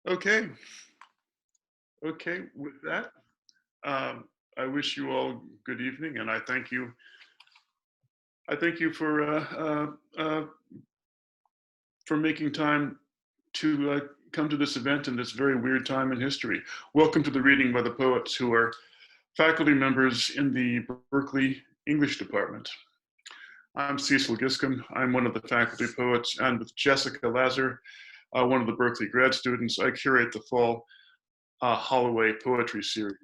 Okay, okay. With that, I wish you all good evening, and I thank you. I thank you for making time to come to this event in this very weird time in history. Welcome to the reading by the poets who are faculty members in the Berkeley English department. I'm Cecil Giscombe. I'm one of the faculty poets, and with Jessica Lazar, one of the Berkeley grad students, I curate the Fall Holloway Poetry Series.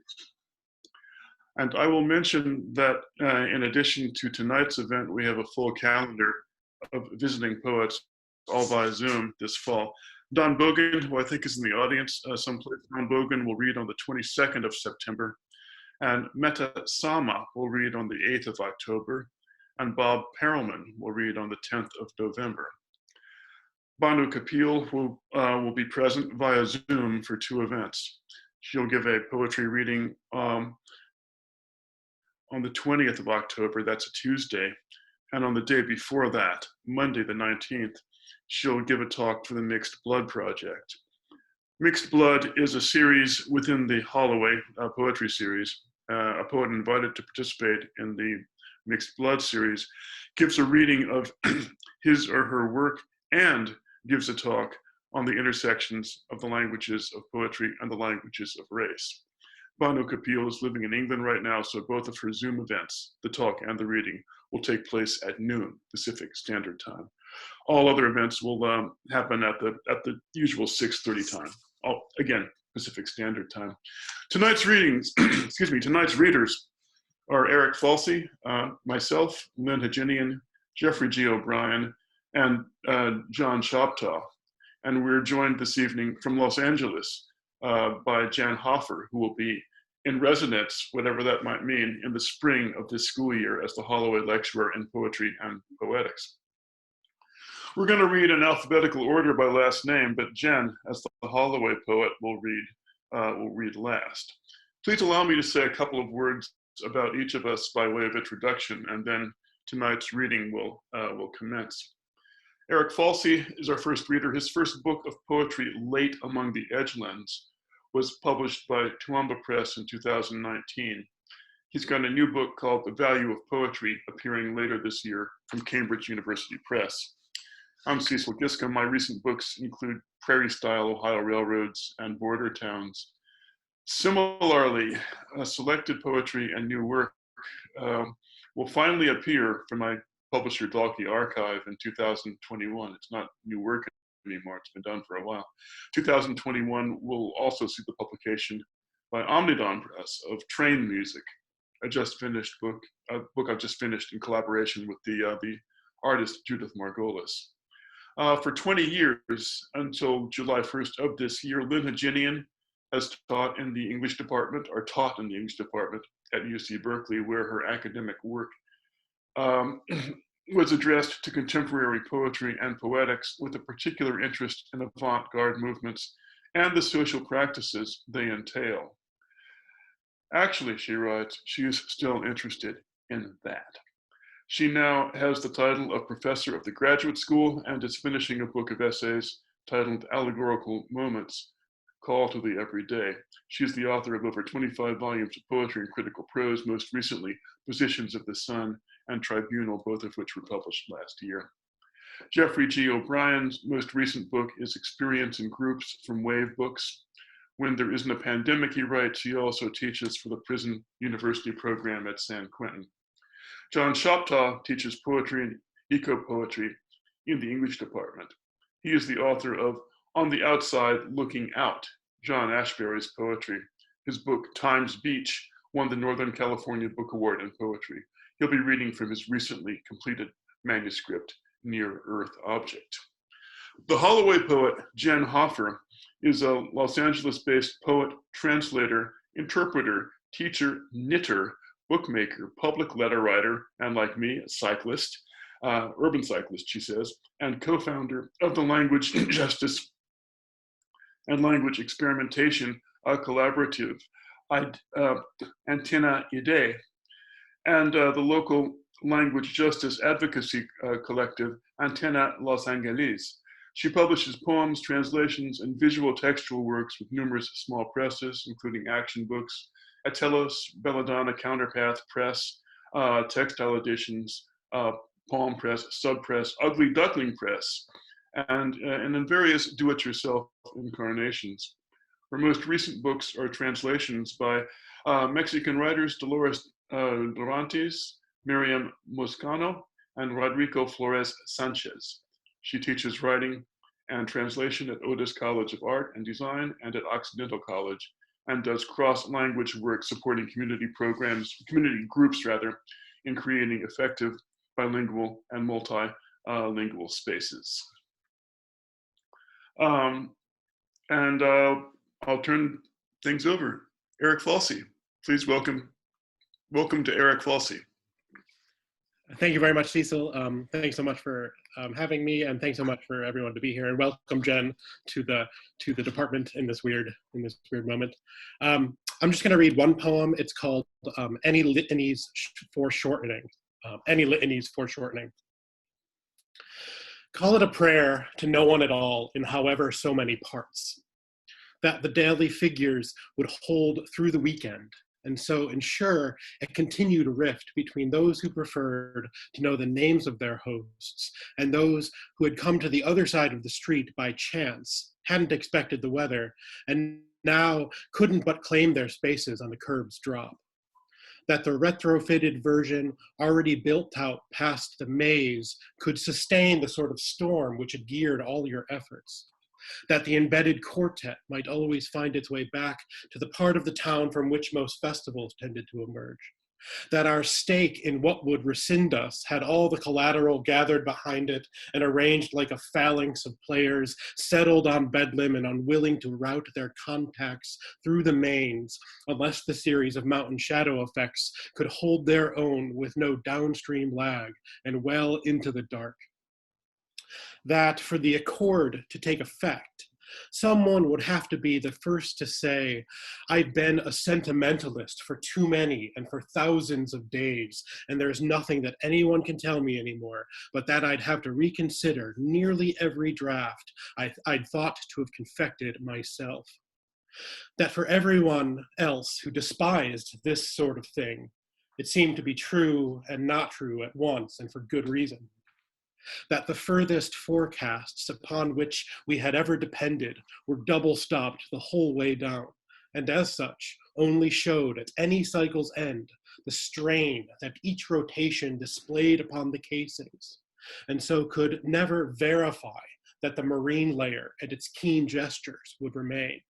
And I will mention that in addition to tonight's event, we have a full calendar of visiting poets all via Zoom this fall. Don Bogan, who I think is in the audience someplace, Don Bogan will read on the 22nd of September, and Meta Sama will read on the 8th of October, and Bob Perelman will read on the 10th of November. Banu Kapil will be present via Zoom for two events. She'll give a poetry reading on the 20th of October, that's a Tuesday, and on the day before that, Monday the 19th, she'll give a talk for the Mixed Blood Project. Mixed Blood is a series within the Holloway poetry series. A poet invited to participate in the Mixed Blood series gives a reading of his or her work and gives a talk on the intersections of the languages of poetry and the languages of race. Banu Kapil is living in England right now, so both of her Zoom events, the talk and the reading, will take place at noon Pacific Standard Time. All other events will happen at the usual 6:30 time. Again, Pacific Standard Time. Tonight's readings, tonight's readers are Eric Falsey, myself, Lynn Haginian, Jeffrey G. O'Brien, and John Choptaw. And we're joined this evening from Los Angeles by Jan Hoffer, who will be in residence, whatever that might mean, in the spring of this school year as the Holloway Lecturer in Poetry and Poetics. We're going to read in alphabetical order by last name, but Jen, as the Holloway poet, will read last. Please allow me to say a couple of words about each of us by way of introduction, and then tonight's reading will commence. Eric Falsey is our first reader. His first book of poetry, Late Among the Edgelands, was published by Toowoomba Press in 2019. He's got a new book called The Value of Poetry, appearing later this year from Cambridge University Press. I'm Cecil Giscombe. My recent books include Prairie Style, Ohio Railroads, and Border Towns. Similarly, selected poetry and new work will finally appear from my publisher Dalkey Archive in 2021. It's not new work anymore, it's been done for a while. 2021 will also see the publication by Omnidon Press of Train Music, a book I've just finished in collaboration with the artist Judith Margolis. For 20 years, until July 1st of this year, Lynn Haginian has taught in the English department at UC Berkeley, where her academic work was addressed to contemporary poetry and poetics with a particular interest in avant-garde movements and the social practices they entail. Actually, she writes, she is still interested in that. She now has the title of professor of the graduate school and is finishing a book of essays titled Allegorical Moments, Call to the Everyday. She is the author of over 25 volumes of poetry and critical prose, most recently Positions of the Sun and Tribunal, both of which were published last year. Jeffrey G. O'Brien's most recent book is Experience in Groups from Wave Books. When there isn't a pandemic, he writes, he also teaches for the prison university program at San Quentin. John Choptaw teaches poetry and eco-poetry in the English department. He is the author of On the Outside Looking Out, John Ashbery's poetry. His book, Times Beach, won the Northern California Book Award in Poetry. He'll be reading from his recently completed manuscript, Near Earth Object. The Holloway poet, Jen Hoffer, is a Los Angeles-based poet, translator, interpreter, teacher, knitter, bookmaker, public letter writer, and like me, a cyclist, urban cyclist, she says, and co-founder of the Language Justice and Language Experimentation Collaborative, Antenna Ide, and the local language justice advocacy collective, Antenna Los Angeles. She publishes poems, translations, and visual textual works with numerous small presses, including action books, Atelos, Belladonna, Counterpath Press, Textile Editions, Palm Press, Subpress, Ugly Duckling Press, and in various do-it-yourself incarnations. Her most recent books are translations by Mexican writers Dolores Durantes, Miriam Moscano, and Rodrigo Flores Sanchez. She teaches writing and translation at Otis College of Art and Design and at Occidental College, and does cross-language work supporting community groups rather, in creating effective bilingual and multilingual spaces. And I'll turn things over. Eric Falsey, please welcome to Eric Falsey. Thank you very much, Cecil. Thanks so much for having me, and thanks so much for everyone to be here. And welcome, Jen, to the department in this weird moment. I'm just going to read one poem. It's called "Any Litanies for Shortening." Any litanies for shortening. Call it a prayer to no one at all in however so many parts, that the daily figures would hold through the weekend, and so ensure a continued rift between those who preferred to know the names of their hosts and those who had come to the other side of the street by chance, hadn't expected the weather, and now couldn't but claim their spaces on the curb's drop. That the retrofitted version already built out past the maze could sustain the sort of storm which had geared all your efforts. That the embedded quartet might always find its way back to the part of the town from which most festivals tended to emerge. That our stake in what would rescind us had all the collateral gathered behind it and arranged like a phalanx of players settled on Bedlam and unwilling to route their contacts through the mains unless the series of mountain shadow effects could hold their own with no downstream lag and well into the dark. That for the accord to take effect, someone would have to be the first to say, I've been a sentimentalist for too many and for thousands of days, and there's nothing that anyone can tell me anymore, but that I'd have to reconsider nearly every draft I'd thought to have confected myself. That for everyone else who despised this sort of thing, it seemed to be true and not true at once, and for good reason. That the furthest forecasts upon which we had ever depended were double-stopped the whole way down, and as such only showed at any cycle's end the strain that each rotation displayed upon the casings, and so could never verify that the marine layer and its keen gestures would remain.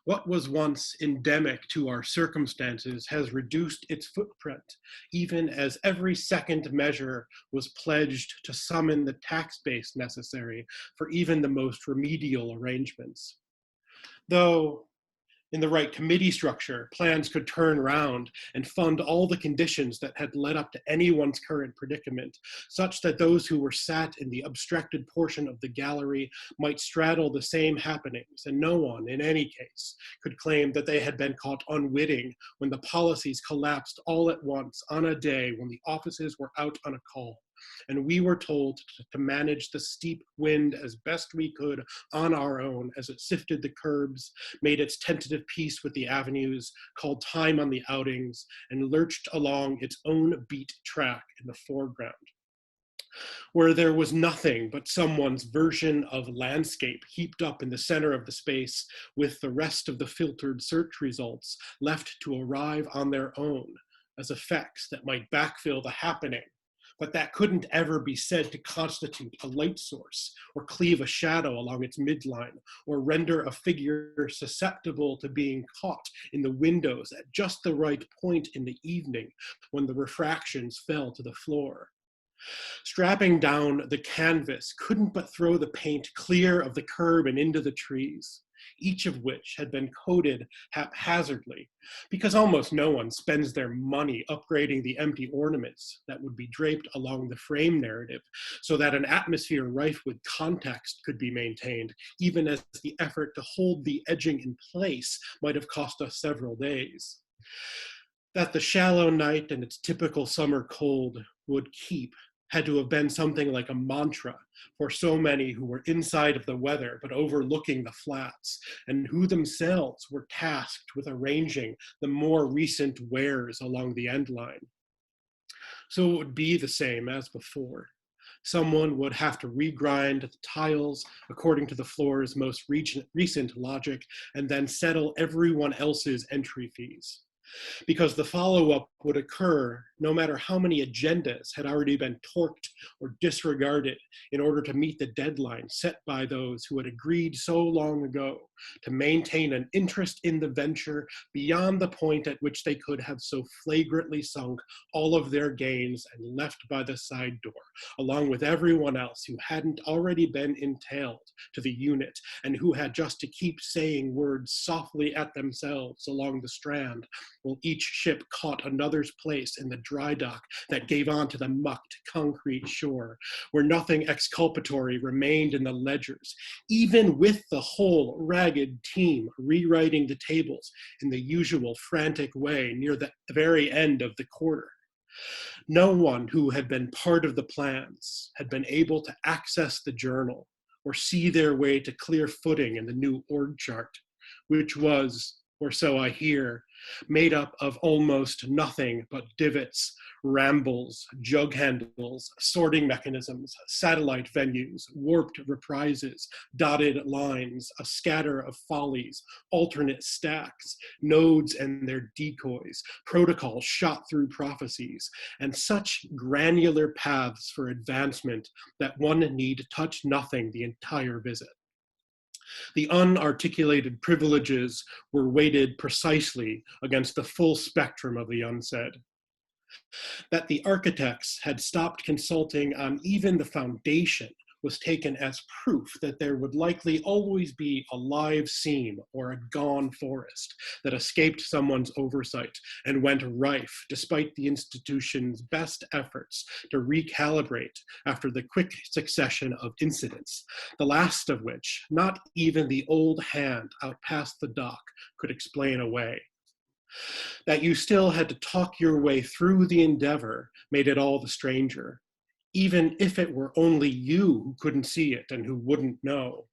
What was once endemic to our circumstances has reduced its footprint, even as every second measure was pledged to summon the tax base necessary for even the most remedial arrangements. Though, in the right committee structure, plans could turn round and fund all the conditions that had led up to anyone's current predicament, such that those who were sat in the obstructed portion of the gallery might straddle the same happenings, and no one, in any case, could claim that they had been caught unwitting when the policies collapsed all at once on a day when the offices were out on a call, and we were told to manage the steep wind as best we could on our own as it sifted the curbs, made its tentative peace with the avenues, called time on the outings, and lurched along its own beat track in the foreground, where there was nothing but someone's version of landscape heaped up in the center of the space, with the rest of the filtered search results left to arrive on their own as effects that might backfill the happening, but that couldn't ever be said to constitute a light source, or cleave a shadow along its midline, or render a figure susceptible to being caught in the windows at just the right point in the evening when the refractions fell to the floor. Strapping down the canvas couldn't but throw the paint clear of the curb and into the trees, each of which had been coated haphazardly, because almost no one spends their money upgrading the empty ornaments that would be draped along the frame narrative so that an atmosphere rife with context could be maintained, even as the effort to hold the edging in place might have cost us several days. That the shallow night and its typical summer cold would keep had to have been something like a mantra for so many who were inside of the weather but overlooking the flats, and who themselves were tasked with arranging the more recent wears along the end line. So it would be the same as before. Someone would have to regrind the tiles according to the floor's most recent logic, and then settle everyone else's entry fees, because the follow-up would occur no matter how many agendas had already been torqued or disregarded in order to meet the deadline set by those who had agreed so long ago to maintain an interest in the venture beyond the point at which they could have so flagrantly sunk all of their gains and left by the side door, along with everyone else who hadn't already been entailed to the unit and who had just to keep saying words softly at themselves along the strand, while each ship caught another's place in the dry dock that gave on to the mucked concrete shore, where nothing exculpatory remained in the ledgers, even with the whole ragged team rewriting the tables in the usual frantic way near the very end of the quarter. No one who had been part of the plans had been able to access the journal or see their way to clear footing in the new org chart, which was, or so I hear, made up of almost nothing but divots, rambles, jug handles, sorting mechanisms, satellite venues, warped reprises, dotted lines, a scatter of follies, alternate stacks, nodes and their decoys, protocols shot through prophecies, and such granular paths for advancement that one need touch nothing the entire visit. The unarticulated privileges were weighted precisely against the full spectrum of the unsaid. That the architects had stopped consulting on even the foundation was taken as proof that there would likely always be a live seam or a gone forest that escaped someone's oversight and went rife despite the institution's best efforts to recalibrate after the quick succession of incidents, the last of which not even the old hand out past the dock could explain away. That you still had to talk your way through the endeavor made it all the stranger, even if it were only you who couldn't see it and who wouldn't know.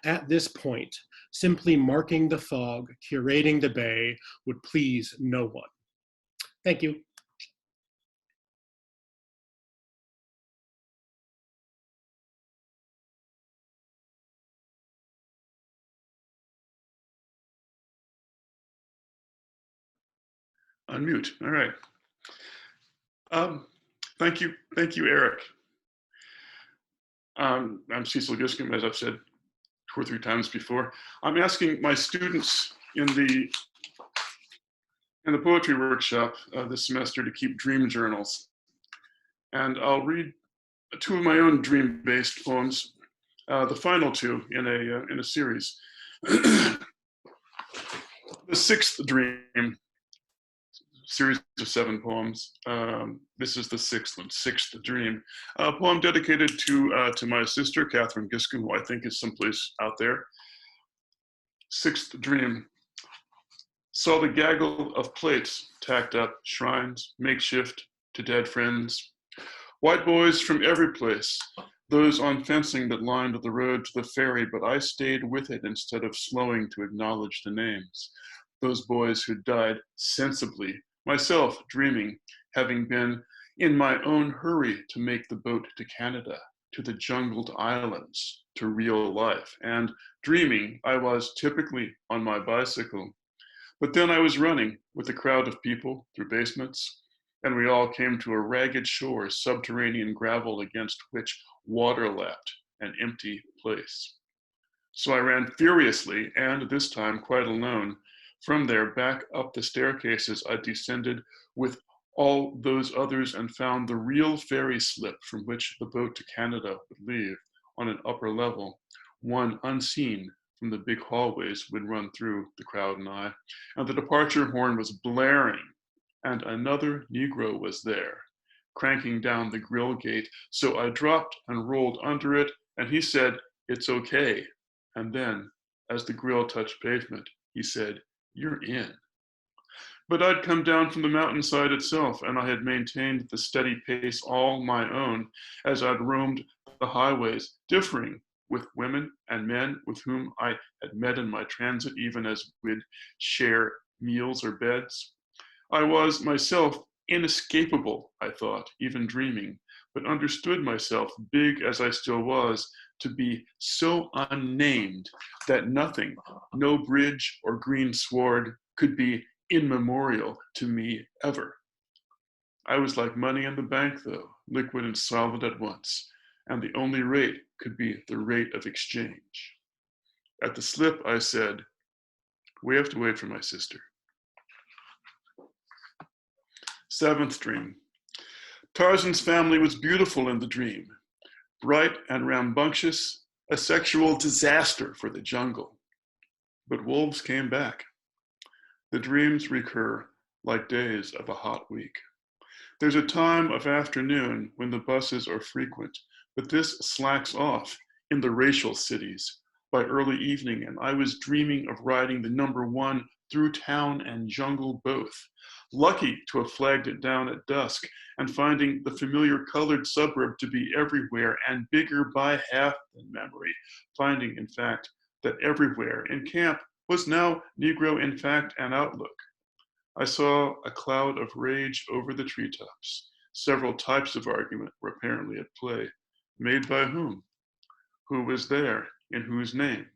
At this point, simply marking the fog, curating the bay, would please no one. Thank you. Unmute. All right. Thank you, Eric. I'm Cecil Giscombe, as I've said 2 or 3 times before. I'm asking my students in the poetry workshop this semester to keep dream journals, and I'll read 2 of my own dream-based poems, the final 2 in a series. The 6th dream. Series of 7 poems. This is the 6th one, 6th Dream. A poem dedicated to my sister, Catherine Giscombe, who I think is someplace out there. 6th Dream. Saw the gaggle of plates tacked up, shrines, makeshift to dead friends. White boys from every place, those on fencing that lined the road to the ferry, but I stayed with it instead of slowing to acknowledge the names. Those boys who died sensibly, myself dreaming, having been in my own hurry to make the boat to Canada, to the jungled islands, to real life. And dreaming, I was typically on my bicycle. But then I was running with a crowd of people through basements, and we all came to a ragged shore, subterranean gravel against which water lapped, an empty place. So I ran furiously, and this time quite alone. From there, back up the staircases, I descended with all those others and found the real ferry slip from which the boat to Canada would leave on an upper level, one unseen from the big hallways would run through the crowd and I. And the departure horn was blaring, and another Negro was there, cranking down the grill gate. So I dropped and rolled under it, and he said, "It's okay." And then, as the grill touched pavement, he said, "You're in." But I'd come down from the mountainside itself, and I had maintained the steady pace all my own as I'd roamed the highways, differing with women and men with whom I had met in my transit, even as we'd share meals or beds. I was myself inescapable, I thought, even dreaming, but understood myself, big as I still was, to be so unnamed that nothing, no bridge or green sward, could be immemorial to me ever. I was like money in the bank, though, liquid and solid at once, and the only rate could be the rate of exchange. At the slip, I said, "We have to wait for my sister." Seventh dream. Tarzan's family was beautiful in the dream, bright and rambunctious, a sexual disaster for the jungle. But wolves came back. The dreams recur like days of a hot week. There's a time of afternoon when the buses are frequent, but this slacks off in the racial cities by early evening, and I was dreaming of riding the #1 through town and jungle both, lucky to have flagged it down at dusk and finding the familiar colored suburb to be everywhere and bigger by half than memory, finding, in fact, that everywhere in camp was now Negro in fact and outlook. I saw a cloud of rage over the treetops. Several types of argument were apparently at play. Made by whom? Who was there? In whose name?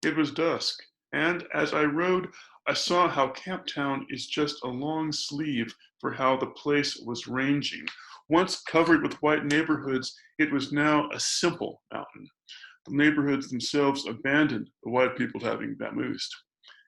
It was dusk, and as I rode, I saw how Camptown is just a long sleeve for how the place was ranging. Once covered with white neighborhoods, it was now a simple mountain. The neighborhoods themselves abandoned the white people having vamoosed.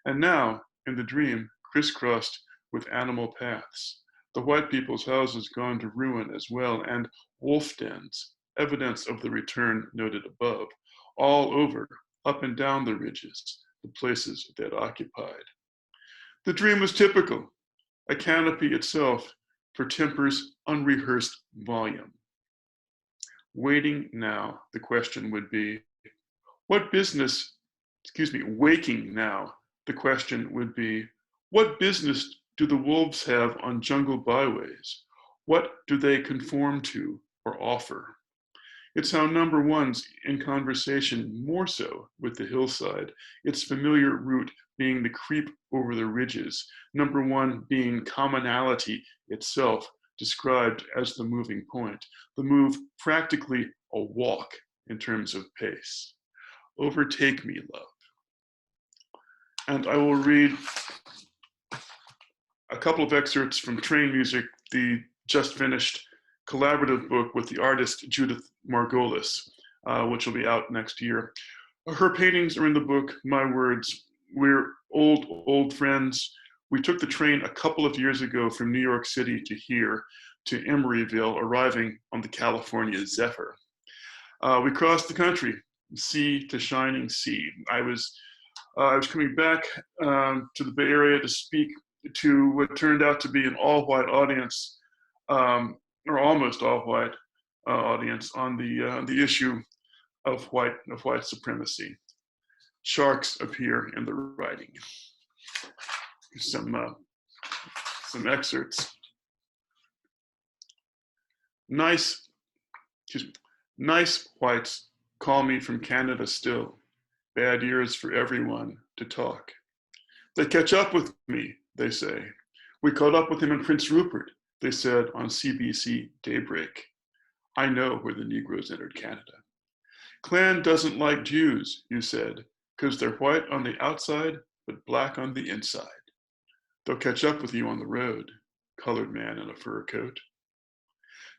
And now, in the dream, crisscrossed with animal paths. The white people's houses gone to ruin as well, and wolf dens, evidence of the return noted above, all over, up and down the ridges, the places they'd occupied. The dream was typical, a canopy itself for Temper's unrehearsed volume. Waiting now, the question would be, waking now, the question would be, what business do the wolves have on jungle byways? What do they conform to or offer? It's how #1's in conversation more so with the hillside, its familiar route being the creep over the ridges, #1 being commonality itself, described as the moving point, the move practically a walk in terms of pace. Overtake me, love. And I will read a couple of excerpts from Train Music, the just finished collaborative book with the artist Judith Margolis, which will be out next year. Her paintings are in the book, my words. We're old friends. We took the train a couple of years ago from New York City to here, to Emeryville, arriving on the California Zephyr. We crossed the country, sea to shining sea. I was coming back to the Bay Area to speak to what turned out to be an all-white audience, or almost all-white audience, on the issue of white supremacy. Sharks appear in the writing. Some excerpts. Nice whites call me from Canada still. Bad years for everyone to talk. They catch up with me, they say. We caught up with him in Prince Rupert, they said on CBC Daybreak. I know where the Negroes entered Canada. Klan doesn't like Jews, you said, because they're white on the outside, but black on the inside. They'll catch up with you on the road, colored man in a fur coat.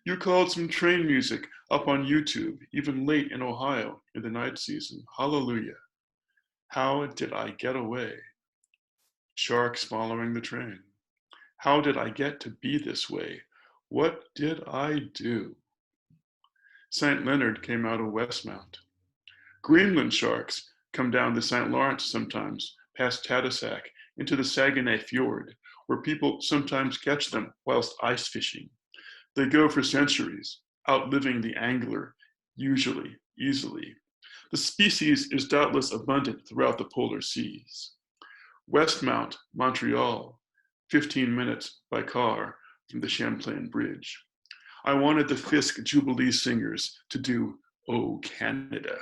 You called some train music up on YouTube, even late in Ohio in the night season. Hallelujah. How did I get away? Sharks following the train. How did I get to be this way? What did I do? St. Leonard came out of Westmount. Greenland sharks come down the St. Lawrence sometimes, past Tadoussac, into the Saguenay Fjord, where people sometimes catch them whilst ice fishing. They go for centuries, outliving the angler, usually, easily. The species is doubtless abundant throughout the polar seas. Westmount, Montreal, 15 minutes by car from the Champlain Bridge. I wanted the Fisk Jubilee Singers to do "Oh Canada."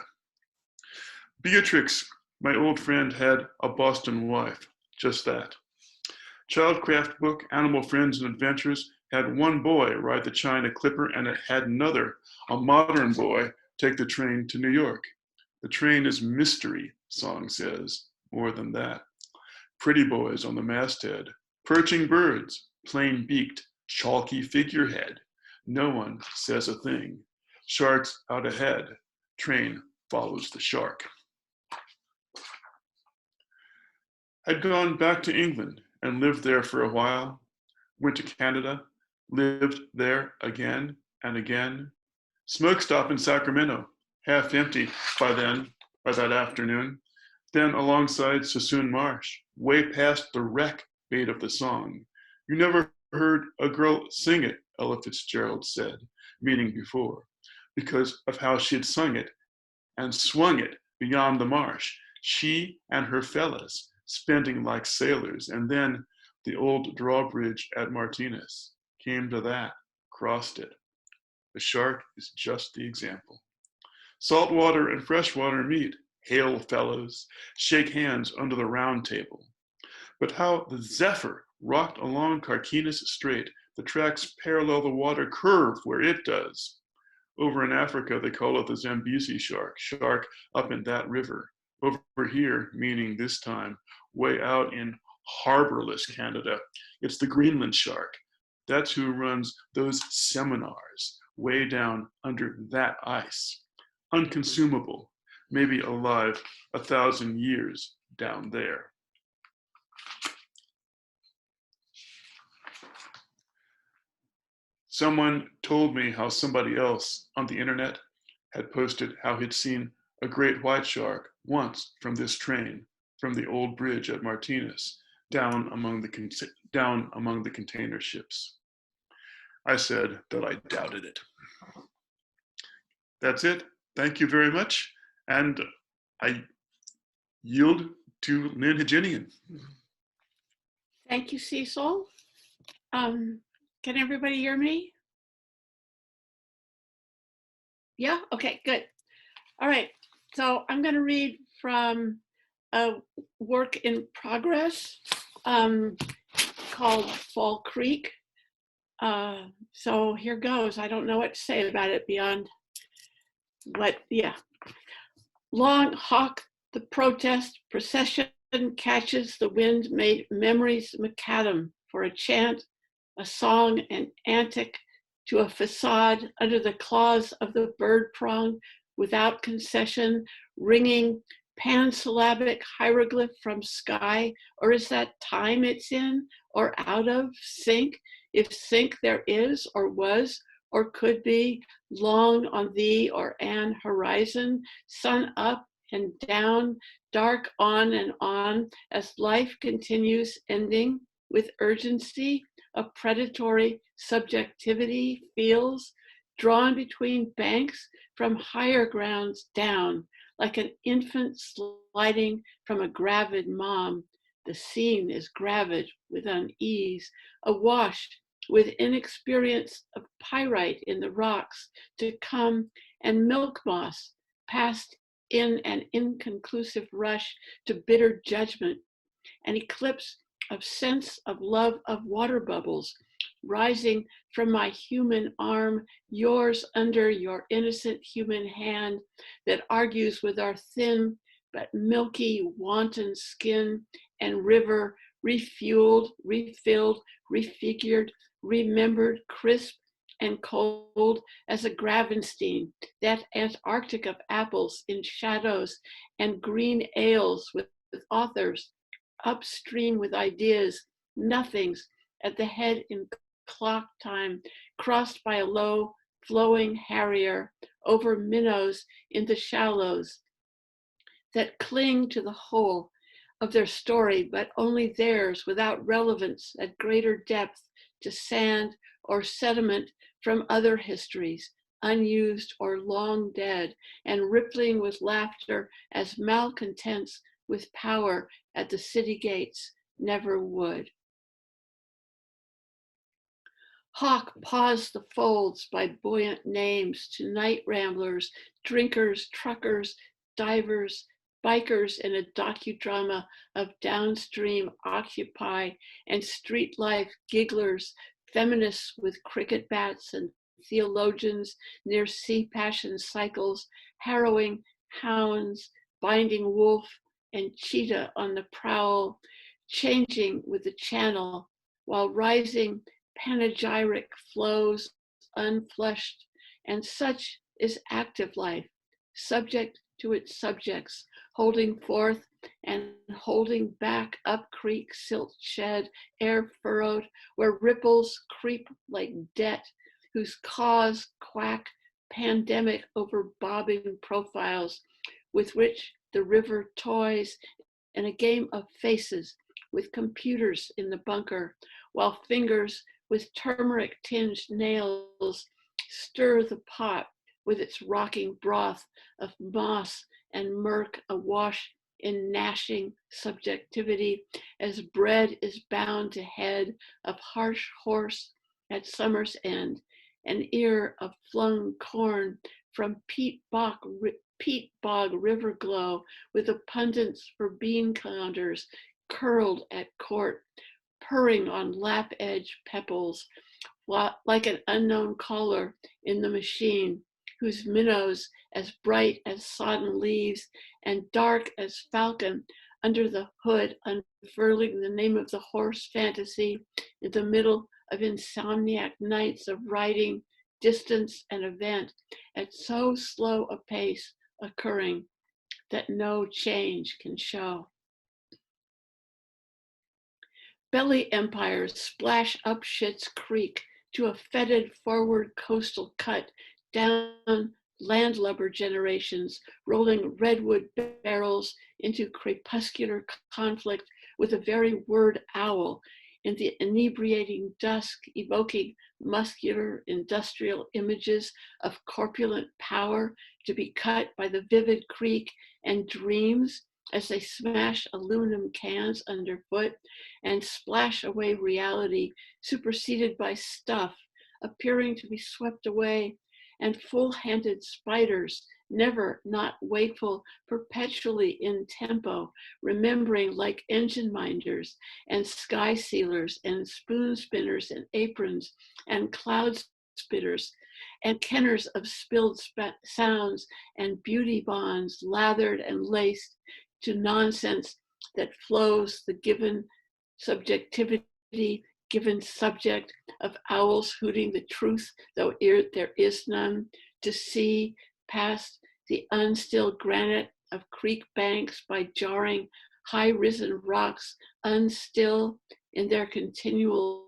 Beatrix, my old friend, had a Boston wife, just that. Childcraft book, Animal Friends and Adventures, had one boy ride the China Clipper, and it had another, a modern boy, take the train to New York. The train is mystery, song says, more than that. Pretty boys on the masthead, perching birds, plain-beaked, chalky figurehead. No one says a thing. Sharks out ahead, train follows the shark. I'd gone back to England and lived there for a while, went to Canada, lived there again and again. Smoke stop in Sacramento, half empty by that afternoon. Then alongside Sassoon Marsh, way past the wreck bait of the song. You never heard a girl sing it, Ella Fitzgerald said, meeting before, because of how she'd sung it and swung it beyond the marsh. She and her fellas, spending like sailors, and then the old drawbridge at Martinez. Came to that, crossed it. The shark is just the example. Saltwater and freshwater meet. Hail, fellows, shake hands under the round table. But how the Zephyr rocked along Carquinez Strait, the tracks parallel the water curve where it does. Over in Africa, they call it the Zambezi shark, shark up in that river. Over here, meaning this time, way out in harborless Canada, it's the Greenland shark. That's who runs those seminars way down under that ice. Unconsumable, maybe alive 1,000 years down there. Someone told me how somebody else on the internet had posted how he'd seen a great white shark once from this train, from the old bridge at Martinez, down among the container ships. I said that I doubted it. That's it. Thank you very much. And I yield to Lynn Heginian. Thank you, Cecil. Can everybody hear me? Yeah, okay, good. All right, so I'm gonna read from a work in progress called Fall Creek. So here goes. I don't know what to say about it beyond what, yeah. Long hawk the protest procession catches the wind, made memories macadam for a chant, a song, an antic to a facade under the claws of the bird prong without concession, ringing pansyllabic hieroglyph from sky, or is that time it's in or out of sync, if sync there is or was or could be, long on thee or an horizon, sun up and down, dark on and on, as life continues ending with urgency, a predatory subjectivity feels, drawn between banks from higher grounds down, like an infant sliding from a gravid mom. The scene is gravid with unease, awash with inexperience of pyrite in the rocks to come, and milk moss passed in an inconclusive rush to bitter judgment, an eclipse of sense of love of water bubbles rising from my human arm, yours under your innocent human hand that argues with our thin but milky wanton skin, and river refueled, refilled, refigured, remembered, crisp and cold as a Gravenstein, that Antarctic of apples in shadows and green ales with authors, upstream with ideas, nothings at the head in clock time, crossed by a low flowing harrier over minnows in the shallows that cling to the whole of their story, but only theirs, without relevance at greater depth to sand or sediment from other histories, unused or long dead, and rippling with laughter as malcontents with power at the city gates never would. Hawk paws the folds by buoyant names to night ramblers, drinkers, truckers, divers, bikers in a docudrama of downstream Occupy and street life gigglers, feminists with cricket bats and theologians near sea passion cycles, harrowing hounds, binding wolf and cheetah on the prowl, changing with the channel, while rising panegyric flows unflushed, and such is active life, subject to its subjects, holding forth and holding back up creek, silt shed, air furrowed, where ripples creep like debt, whose cause quack pandemic over bobbing profiles, with which the river toys in a game of faces with computers in the bunker, while fingers with turmeric tinged nails stir the pot with its rocking broth of moss and murk awash in gnashing subjectivity, as bread is bound to head of harsh horse at summer's end, an ear of flung corn from peat bog river glow, with the pundits for bean counters curled at court, purring on lap edge pebbles, like an unknown caller in the machine, whose minnows as bright as sodden leaves and dark as falcon under the hood, unfurling the name of the horse fantasy in the middle of insomniac nights of writing, distance, and event at so slow a pace occurring that no change can show. Belly empires splash up Schitt's Creek to a fetid forward coastal cut down landlubber generations, rolling redwood barrels into crepuscular conflict with the very word owl in the inebriating dusk, evoking muscular industrial images of corpulent power to be cut by the vivid creek and dreams as they smash aluminum cans underfoot and splash away reality, superseded by stuff appearing to be swept away, and full-handed spiders, never not wakeful, perpetually in tempo, remembering like engine minders and sky sealers and spoon spinners and aprons and cloud spitters and kenners of spilled sounds and beauty bonds lathered and laced to nonsense that flows the given subjectivity, given subject of owls hooting the truth, though there is none, to see past the unstill granite of creek banks by jarring high-risen rocks, unstill in their continual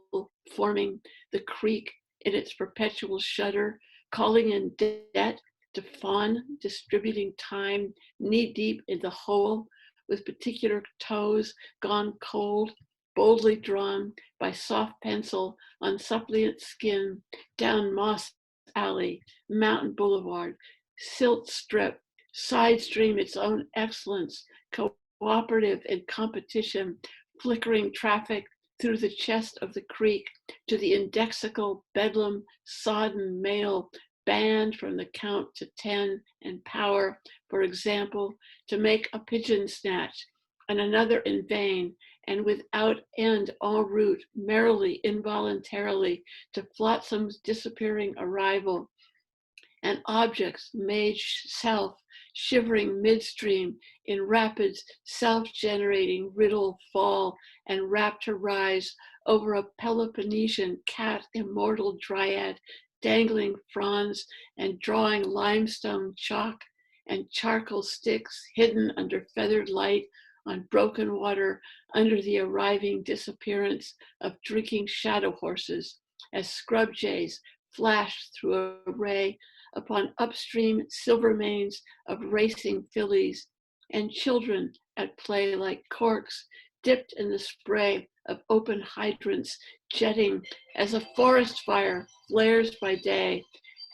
forming, the creek in its perpetual shudder, calling in debt to fawn, distributing time knee-deep in the hole, with particular toes gone cold, boldly drawn by soft pencil on suppliant skin, down Moss Alley, Mountain Boulevard, Silt Strip, side stream its own excellence, cooperative in competition, flickering traffic through the chest of the creek to the indexical bedlam sodden male banned from the count to 10 and power, for example, to make a pigeon snatch, and another in vain, and without end en route, merrily, involuntarily, to Flotsam's disappearing arrival, and objects made self, shivering midstream in rapids, self-generating riddle fall, and raptor rise over a Peloponnesian cat immortal dryad, dangling fronds and drawing limestone chalk and charcoal sticks hidden under feathered light on broken water under the arriving disappearance of drinking shadow horses as scrub jays flash through a ray upon upstream silver mains of racing fillies, and children at play like corks dipped in the spray of open hydrants jetting as a forest fire flares by day,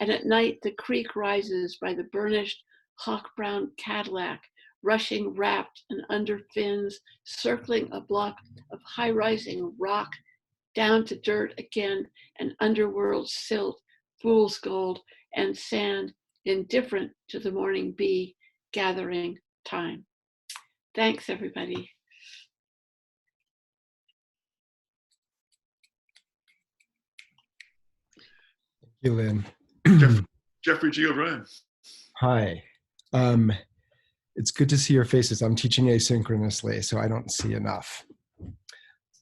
and at night the creek rises by the burnished hawk-brown Cadillac, rushing wrapped and under fins, circling a block of high-rising rock down to dirt again, and underworld silt, fool's gold, and sand, indifferent to the morning bee gathering time. Thanks, everybody. Thank you, Lynn. Jeffrey G. O'Brien. Hi. It's good to see your faces. I'm teaching asynchronously, so I don't see enough.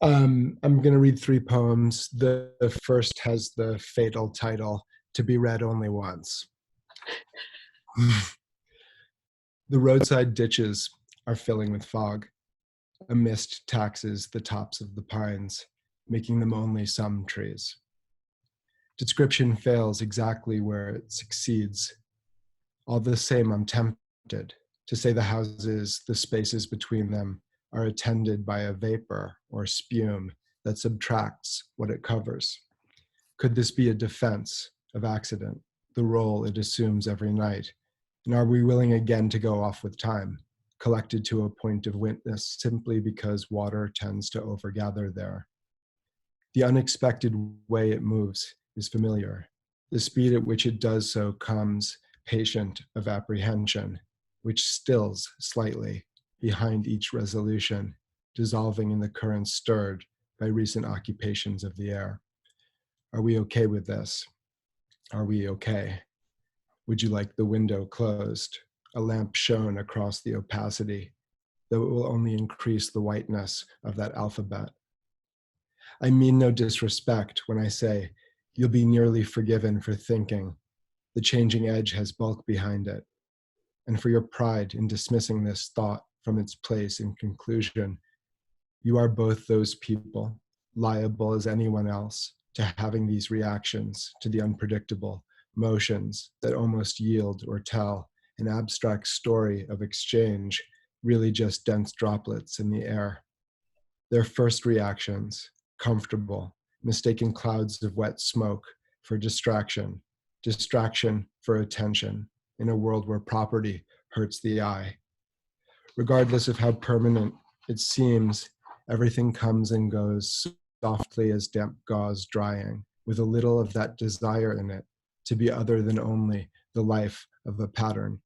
I'm going to read 3 poems. The first has the fatal title, "To be read only once." The roadside ditches are filling with fog. A mist taxes the tops of the pines, making them only some trees. Description fails exactly where it succeeds. All the same, I'm tempted to say the houses, the spaces between them, are attended by a vapor or spume that subtracts what it covers. Could this be a defense of accident, the role it assumes every night? And are we willing again to go off with time, collected to a point of witness simply because water tends to overgather there? The unexpected way it moves is familiar. The speed at which it does so comes patient of apprehension, which stills slightly behind each resolution, dissolving in the currents stirred by recent occupations of the air. Are we okay with this? Are we okay? Would you like the window closed, a lamp shone across the opacity, though it will only increase the whiteness of that alphabet? I mean no disrespect when I say you'll be nearly forgiven for thinking the changing edge has bulk behind it, and for your pride in dismissing this thought from its place in conclusion. You are both those people, liable as anyone else to having these reactions to the unpredictable, motions that almost yield or tell an abstract story of exchange, really just dense droplets in the air. Their first reactions, comfortable, mistaking clouds of wet smoke for distraction, distraction for attention, in a world where property hurts the eye. Regardless of how permanent it seems, everything comes and goes softly as damp gauze drying, with a little of that desire in it to be other than only the life of a pattern.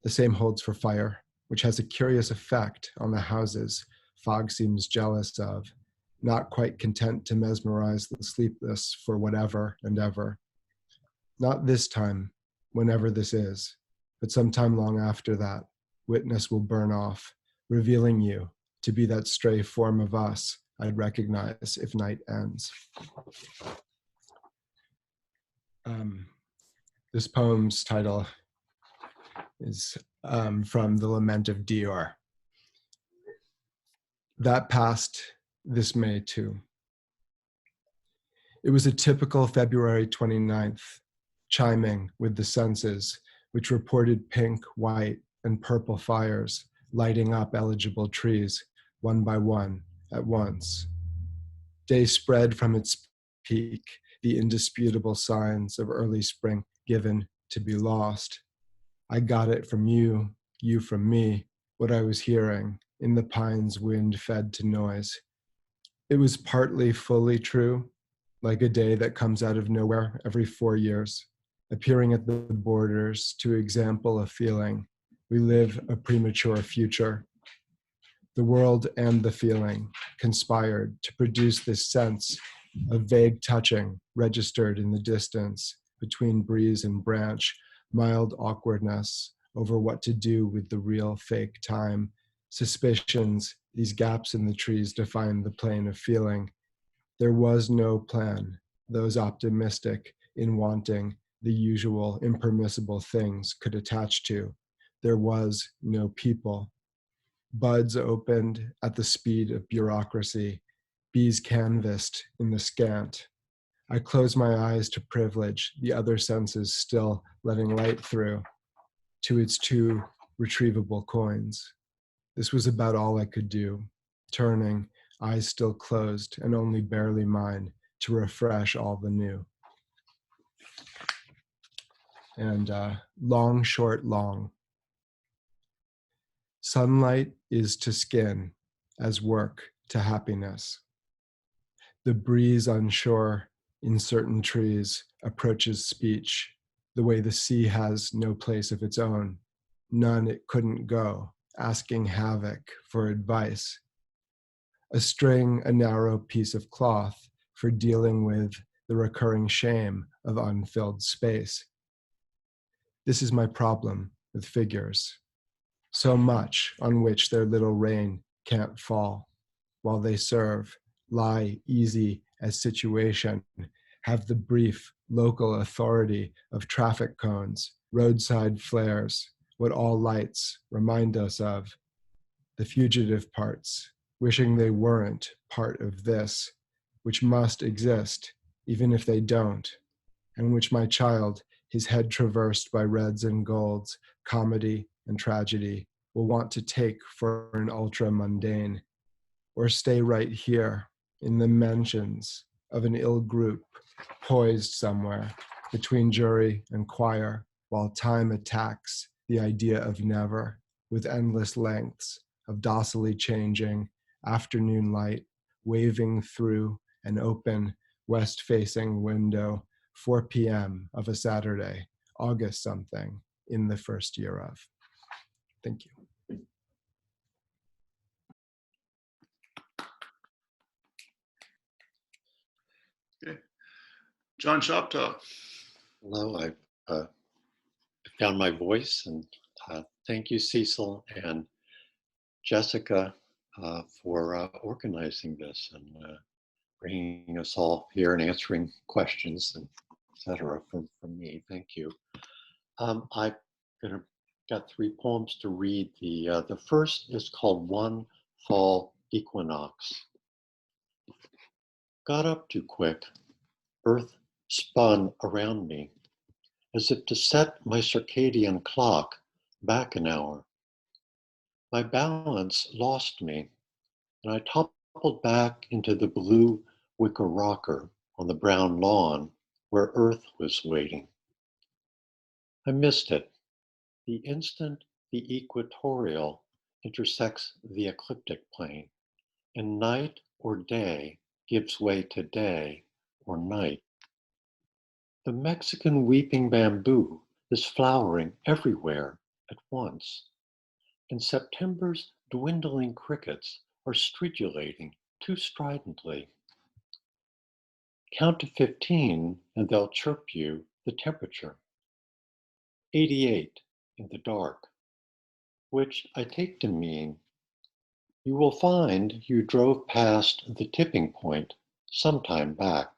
The same holds for fire, which has a curious effect on the houses fog seems jealous of, not quite content to mesmerize the sleepless for whatever and ever. Not this time, whenever this is, but sometime long after that, witness will burn off, revealing you to be that stray form of us I'd recognize if night ends. This poem's title is from The Lament of Dior. That passed this May too. It was a typical February 29th, chiming with the senses, which reported pink, white, and purple fires lighting up eligible trees one by one at once. Day spread from its peak, the indisputable signs of early spring given to be lost. I got it from you, you from me, what I was hearing in the pines wind fed to noise. It was partly fully true, like a day that comes out of nowhere every 4 years, appearing at the borders to example a feeling. We live a premature future. The world and the feeling conspired to produce this sense of vague touching registered in the distance between breeze and branch, mild awkwardness over what to do with the real fake time, suspicions, these gaps in the trees define the plane of feeling. There was no plan, those optimistic in wanting the usual impermissible things could attach to. There was no people. Buds opened at the speed of bureaucracy, bees canvassed in the scant. I closed my eyes to privilege, the other senses still letting light through to its 2 retrievable coins. This was about all I could do, turning, eyes still closed and only barely mine, to refresh all the new. And long, short, long. Sunlight is to skin as work to happiness. The breeze on shore in certain trees approaches speech, the way the sea has no place of its own, none it couldn't go, asking havoc for advice. A string, a narrow piece of cloth for dealing with the recurring shame of unfilled space. This is my problem with figures. So much on which their little rain can't fall, while they serve, lie easy as situation, have the brief local authority of traffic cones, roadside flares, what all lights remind us of, the fugitive parts, wishing they weren't part of this, which must exist, even if they don't, and which my child, his head traversed by reds and golds, comedy and tragedy, will want to take for an ultra mundane, or stay right here in the mentions of an ill group poised somewhere between jury and choir, while time attacks the idea of never with endless lengths of docilely changing afternoon light waving through an open west-facing window, 4 p.m. of a Saturday, August something, in the first year of. Thank you. Okay. John Choptaw. Hello, I've found my voice, and thank you, Cecil and Jessica, for organizing this and bringing us all here and answering questions and etc. from me. Thank you. I've got 3 poems to read. The first is called One Fall Equinox. Got up too quick. Earth spun around me, as if to set my circadian clock back an hour. My balance lost me, and I toppled back into the blue wicker rocker on the brown lawn where Earth was waiting. I missed it, the instant the equatorial intersects the ecliptic plane, and night or day gives way to day or night. The Mexican weeping bamboo is flowering everywhere at once, and September's dwindling crickets are stridulating too stridently. Count to 15 and they'll chirp you the temperature. 88 in the dark, which I take to mean you will find you drove past the tipping point sometime back.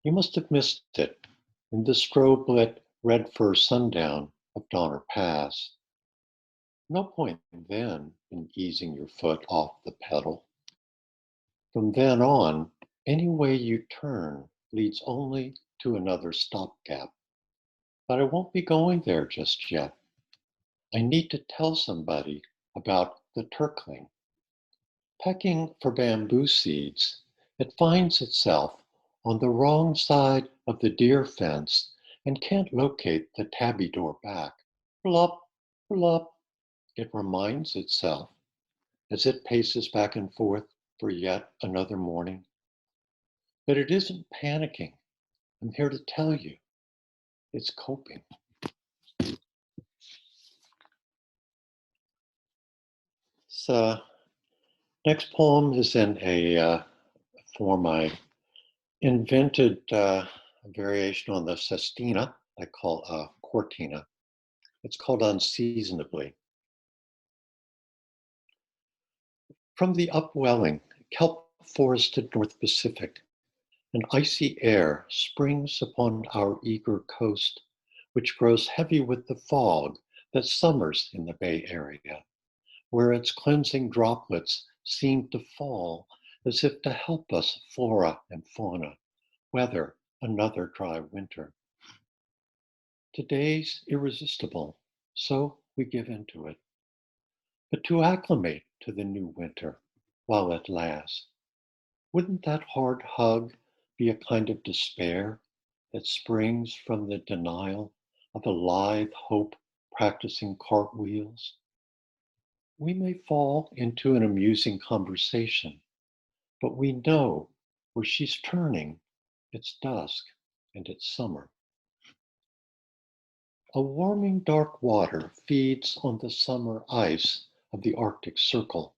You must have missed it in the strobe-lit red fir sundown of Donner Pass. No point then in easing your foot off the pedal. From then on, any way you turn leads only to another stopgap. But I won't be going there just yet. I need to tell somebody about the turkling. Pecking for bamboo seeds, it finds itself on the wrong side of the deer fence and can't locate the tabby door back. Blop, blop, it reminds itself as it paces back and forth for yet another morning. But it isn't panicking. I'm here to tell you, it's coping. So, next poem is in a form I invented, a variation on the sestina I call quartina. It's called Unseasonably. From the upwelling, kelp forested North Pacific, an icy air springs upon our eager coast, which grows heavy with the fog that summers in the Bay Area, where its cleansing droplets seem to fall as if to help us, flora and fauna, weather another dry winter. Today's irresistible, so we give into it. But to acclimate to the new winter while it lasts, wouldn't that hard hug be a kind of despair that springs from the denial of a lithe hope practicing cartwheels? We may fall into an amusing conversation, but we know where she's turning, it's dusk and it's summer. A warming dark water feeds on the summer ice of the Arctic Circle,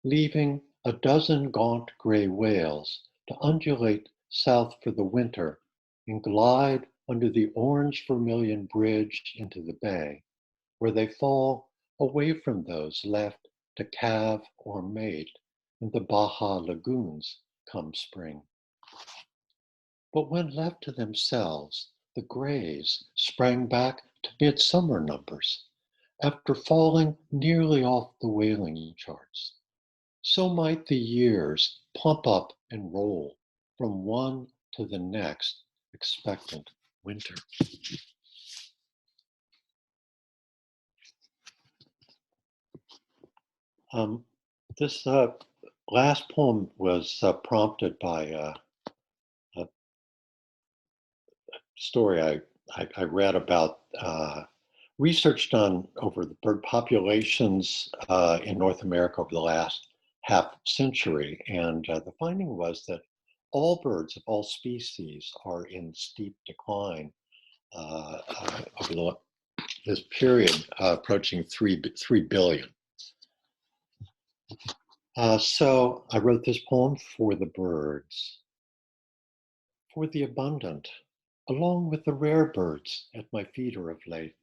leaving a dozen gaunt gray whales to undulate south for the winter and glide under the orange vermilion bridge into the bay, where they fall away from those left to calve or mate in the Baja lagoons come spring. But when left to themselves, the grays sprang back to midsummer numbers after falling nearly off the whaling charts. So might the years plump up and roll from one to the next expectant winter. This last poem was prompted by a story I read about research done over the bird populations in North America over the last half century. And the finding was that all birds of all species are in steep decline over this period, approaching 3 billion. So I wrote this poem for the birds, for the abundant, along with the rare birds at my feeder of late,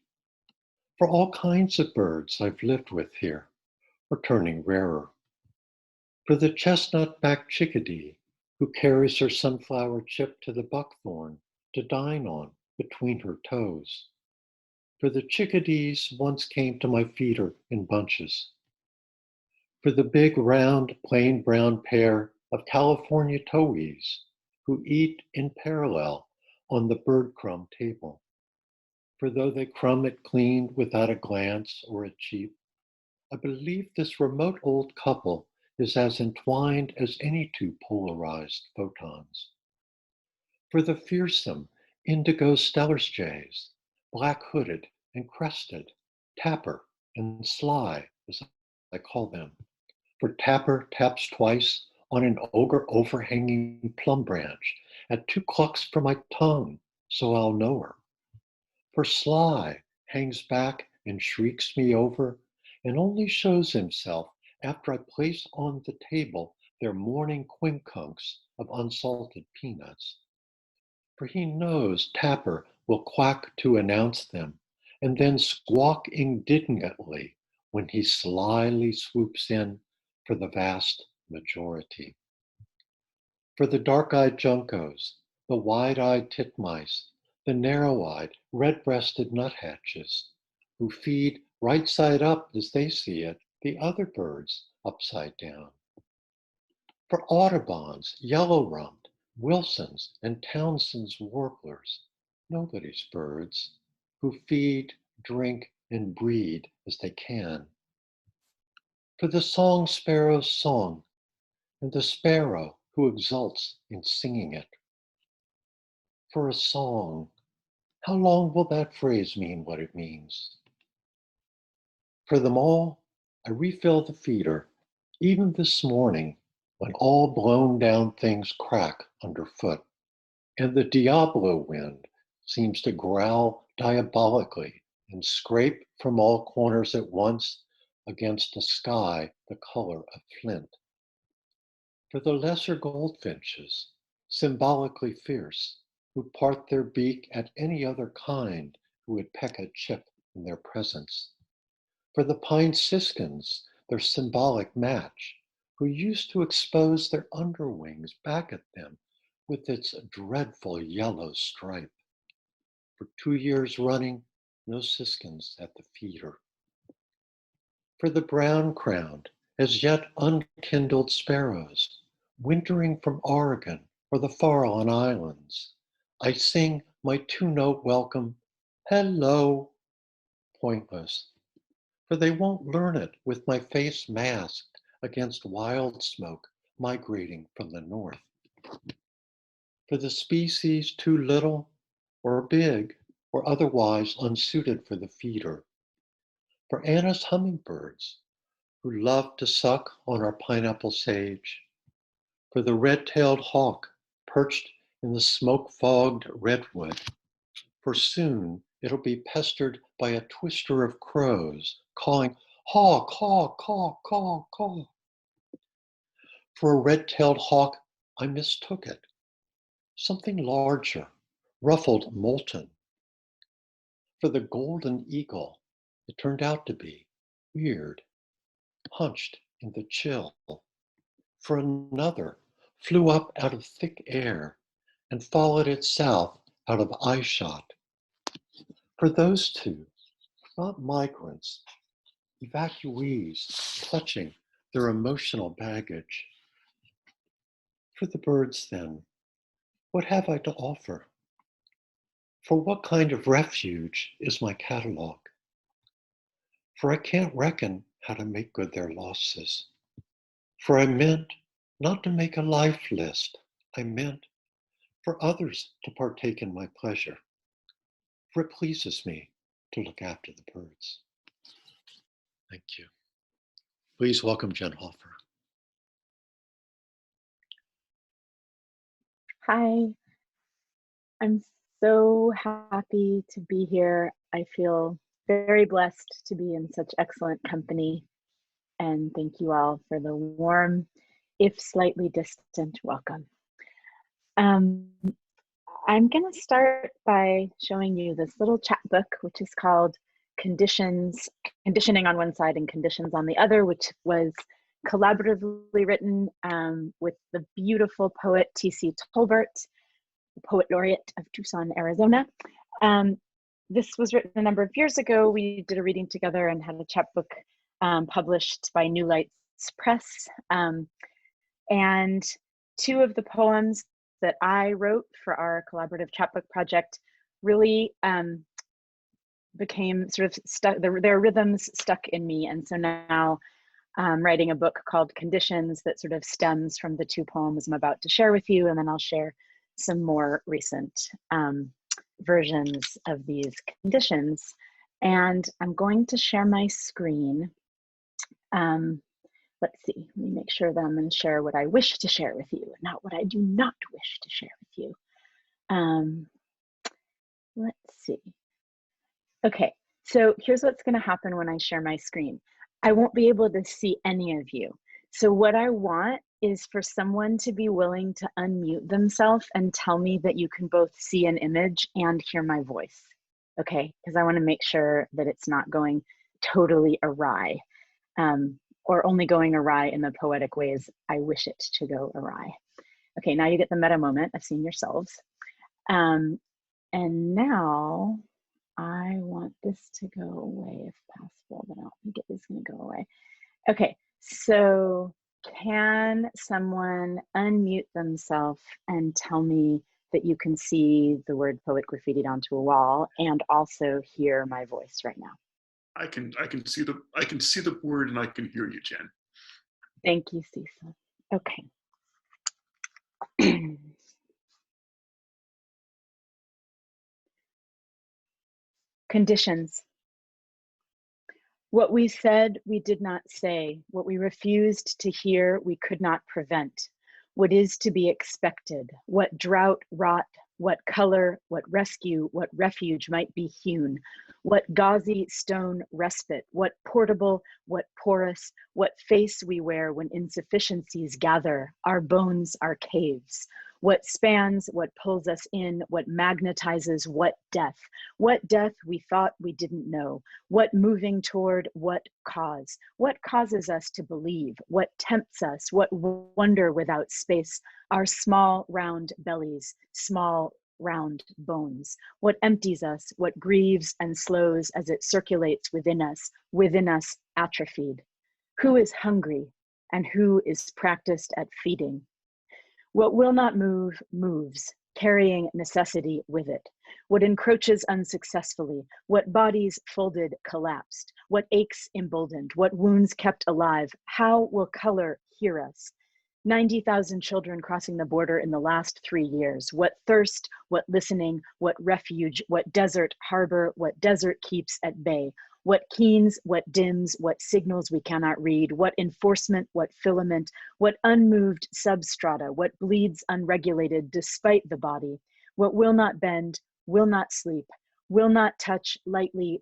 for all kinds of birds I've lived with here, are turning rarer, for the chestnut-backed chickadee who carries her sunflower chip to the buckthorn to dine on between her toes, for the chickadees once came to my feeder in bunches, for the big round plain brown pair of California towhees who eat in parallel on the bird crumb table. For though they crumb it clean without a glance or a cheep, I believe this remote old couple is as entwined as any two polarized photons. For the fearsome indigo Stellar's jays, black-hooded and crested, Tapper and Sly, as I call them. For Tapper taps twice on an ogre overhanging plum branch at 2 clucks from my tongue, so I'll know her. For Sly hangs back and shrieks me over and only shows himself after I place on the table their morning quincunx of unsalted peanuts. For he knows Tapper will quack to announce them and then squawk indignantly when he slyly swoops in for the vast majority. For the dark-eyed juncos, the wide-eyed titmice, the narrow-eyed, red-breasted nuthatches, who feed right side up as they see it, the other birds upside down. For Audubon's, yellow-rumped, Wilson's, and Townsend's warblers, nobody's birds, who feed, drink, and breed as they can. For the song sparrow's song, and the sparrow who exults in singing it. For a song, how long will that phrase mean what it means? For them all, I refill the feeder, even this morning when all blown down things crack underfoot, and the Diablo wind seems to growl diabolically and scrape from all corners at once against a sky the color of flint. For the lesser goldfinches, symbolically fierce, who part their beak at any other kind who would peck a chip in their presence. For the pine siskins, their symbolic match, who used to expose their underwings back at them with its dreadful yellow stripe. For 2 years running, no siskins at the feeder. For the brown-crowned, as yet unkindled sparrows, wintering from Oregon or the Farallon Islands, I sing my 2-note welcome, hello, pointless, for they won't learn it with my face masked against wild smoke migrating from the north. For the species too little or big or otherwise unsuited for the feeder. For Anna's hummingbirds, who love to suck on our pineapple sage. for the red-tailed hawk perched in the smoke-fogged redwood, for soon it'll be pestered by a twister of crows, calling, "Hawk, hawk, hawk, hawk, hawk." For a red-tailed hawk, I mistook it. Something larger, ruffled, molten. For the golden eagle, it turned out to be weird, hunched in the chill. For another, flew up out of thick air and followed it south out of eyeshot. For those two, not migrants, evacuees clutching their emotional baggage. For the birds, then, what have I to offer? For what kind of refuge is my catalog? For I can't reckon how to make good their losses. For I meant not to make a life list. I meant for others to partake in my pleasure. For it pleases me to look after the birds. Thank you. Please welcome Jen Hoffer. Hi, I'm so happy to be here. I feel very blessed to be in such excellent company. And thank you all for the warm, if slightly distant, welcome. I'm going to start by showing you this little chapbook, which is called Conditioning on one side and Conditions on the other, which was collaboratively written with the beautiful poet T.C. Tolbert, the Poet Laureate of Tucson, Arizona. This was written a number of years ago. We did a reading together and had a chapbook published by New Lights Press. And two of the poems that I wrote for our collaborative chapbook project really became sort of stuck, their rhythms stuck in me. And so now I'm writing a book called Conditions that sort of stems from the two poems I'm about to share with you. And then I'll share some more recent versions of these conditions. And I'm going to share my screen. Let's see, let me make sure that I'm going to share what I wish to share with you, not what I do not wish to share with you. Let's see. Okay, so here's what's going to happen when I share my screen. I won't be able to see any of you. So what I want is for someone to be willing to unmute themselves and tell me that you can both see an image and hear my voice. Okay, because I want to make sure that it's not going totally awry. Or only going awry in the poetic ways I wish it to go awry. Okay, now you get the meta moment of seeing yourselves. And now I want this to go away if possible, but I don't think it is going to go away. Okay, so can someone unmute themselves and tell me that you can see the word poet graffitied onto a wall and also hear my voice right now? I can see the word and I can hear you, Jen. Thank you, Cecil. Okay. Conditions. What we said, we did not say. What we refused to hear, we could not prevent. What is to be expected, what drought wrought, what color, what rescue, what refuge might be hewn, what gauzy stone respite, what portable, what porous, what face we wear when insufficiencies gather, our bones, our caves, what spans, what pulls us in, what magnetizes, what death we thought we didn't know, what moving toward, what causes us to believe, what tempts us, what wonder without space, our small round bellies, small round bones, what empties us, what grieves and slows as it circulates within us atrophied. Who is hungry and who is practiced at feeding? What will not move, moves, carrying necessity with it. What encroaches unsuccessfully, what bodies folded, collapsed, what aches emboldened, what wounds kept alive, how will color hear us? 90,000 children crossing the border in the last 3 years. What thirst, what listening, what refuge, what desert harbor, what desert keeps at bay. What keens, what dims, what signals we cannot read, what enforcement, what filament, what unmoved substrata, what bleeds unregulated despite the body, what will not bend, will not sleep, will not touch lightly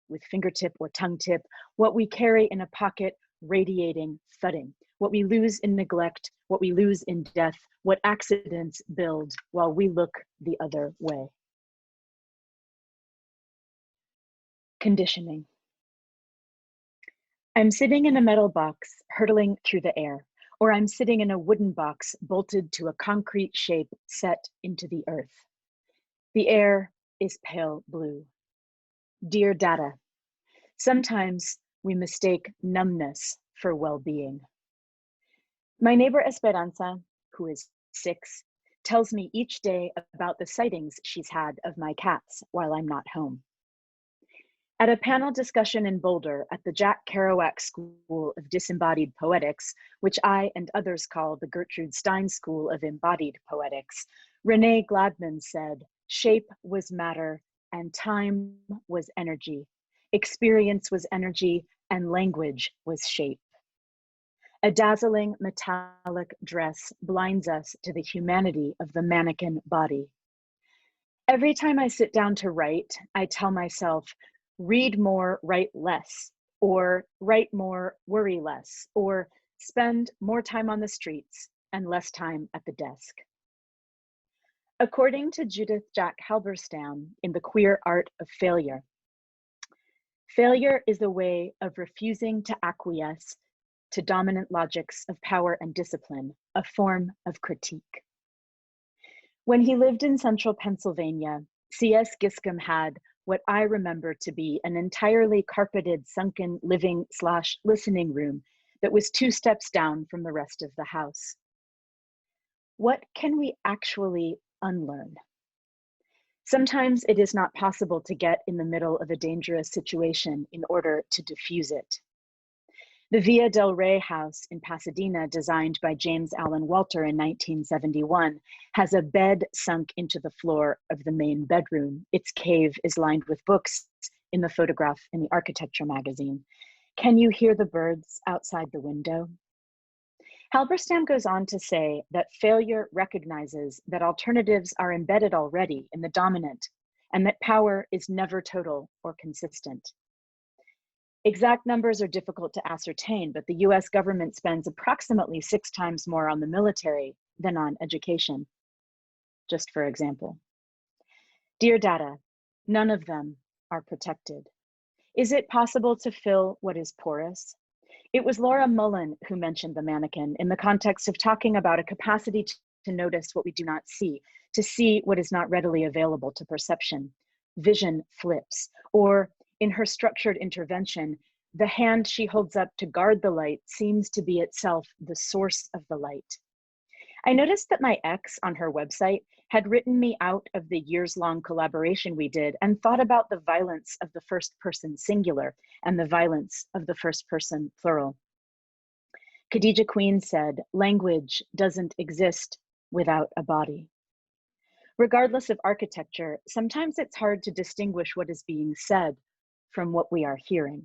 with fingertip or tongue tip, what we carry in a pocket, radiating, thudding, what we lose in neglect, what we lose in death, what accidents build while we look the other way. Conditioning. I'm sitting in a metal box, hurtling through the air, or I'm sitting in a wooden box bolted to a concrete shape set into the earth. The air is pale blue. Dear data, sometimes we mistake numbness for well-being. My neighbor Esperanza, who is 6, tells me each day about the sightings she's had of my cats while I'm not home. At a panel discussion in Boulder at the Jack Kerouac School of Disembodied Poetics, which I and others call the Gertrude Stein School of Embodied Poetics, Renee Gladman said, shape was matter and time was energy. Experience was energy and language was shape. A dazzling metallic dress blinds us to the humanity of the mannequin body. Every time I sit down to write, I tell myself, read more, write less, or write more, worry less, or spend more time on the streets and less time at the desk. According to Judith Jack Halberstam in The Queer Art of Failure, failure is a way of refusing to acquiesce to dominant logics of power and discipline, a form of critique. When he lived in central Pennsylvania, C.S. Giscombe had what I remember to be an entirely carpeted sunken living/listening room that was 2 steps down from the rest of the house. What can we actually unlearn? Sometimes it is not possible to get in the middle of a dangerous situation in order to diffuse it. The Villa del Rey house in Pasadena, designed by James Allen Walter in 1971, has a bed sunk into the floor of the main bedroom. Its cave is lined with books in the photograph in the architecture magazine. Can you hear the birds outside the window? Halberstam goes on to say that failure recognizes that alternatives are embedded already in the dominant and that power is never total or consistent. Exact numbers are difficult to ascertain, but the US government spends approximately 6 times more on the military than on education, just for example. Dear data, none of them are protected. Is it possible to fill what is porous? It was Laura Mullen who mentioned the mannequin in the context of talking about a capacity to notice what we do not see, to see what is not readily available to perception. Vision flips, or in her structured intervention, the hand she holds up to guard the light seems to be itself the source of the light. I noticed that my ex on her website had written me out of the years-long collaboration we did and thought about the violence of the first person singular and the violence of the first person plural. Khadija Queen said, language doesn't exist without a body. Regardless of architecture, sometimes it's hard to distinguish what is being said from what we are hearing.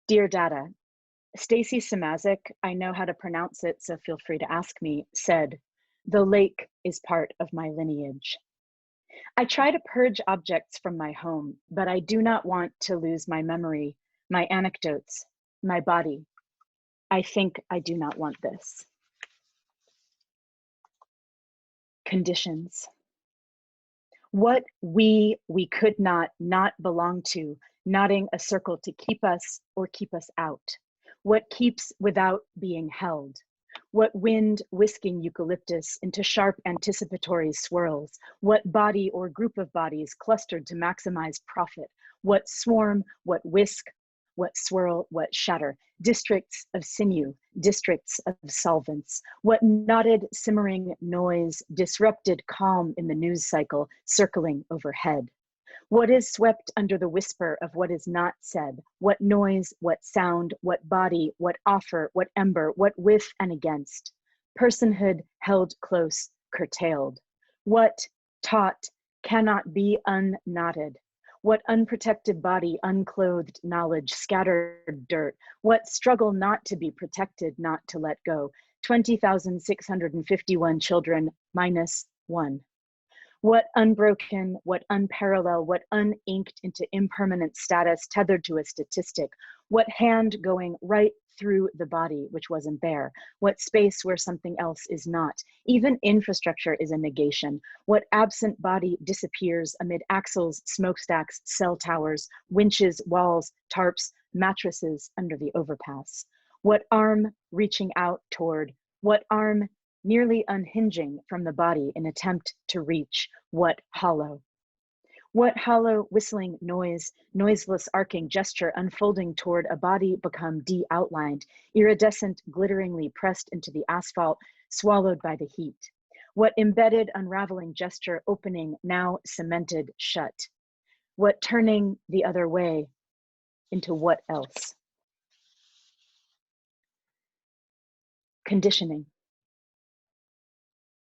Dear data, Stacy Samazic, I know how to pronounce it, so feel free to ask me, said, the lake is part of my lineage. I try to purge objects from my home, but I do not want to lose my memory, my anecdotes, my body. I think I do not want this. Conditions. What we could not belong to, knotting a circle to keep us or keep us out. What keeps without being held. What wind whisking eucalyptus into sharp anticipatory swirls. What body or group of bodies clustered to maximize profit. What swarm, what whisk, what swirl, what shatter. Districts of sinew, districts of solvents. What knotted simmering noise disrupted calm in the news cycle circling overhead. What is swept under the whisper of what is not said? What noise, what sound, what body, what offer, what ember, what with and against? personhood held close, curtailed. What taught cannot be unknotted. What unprotected body, unclothed knowledge, scattered dirt. What struggle not to be protected, not to let go. 20,651 children minus one. What unbroken, what unparalleled, what uninked into impermanent status tethered to a statistic. What hand going right through the body, which wasn't there. What space where something else is not. Even infrastructure is a negation. What absent body disappears amid axles, smokestacks, cell towers, winches, walls, tarps, mattresses under the overpass. What arm reaching out toward, what arm nearly unhinging from the body in attempt to reach, what hollow. What hollow whistling noise, noiseless arcing gesture unfolding toward a body become de-outlined, iridescent glitteringly pressed into the asphalt, swallowed by the heat. What embedded unraveling gesture opening, now cemented shut. What turning the other way into what else? Conditioning.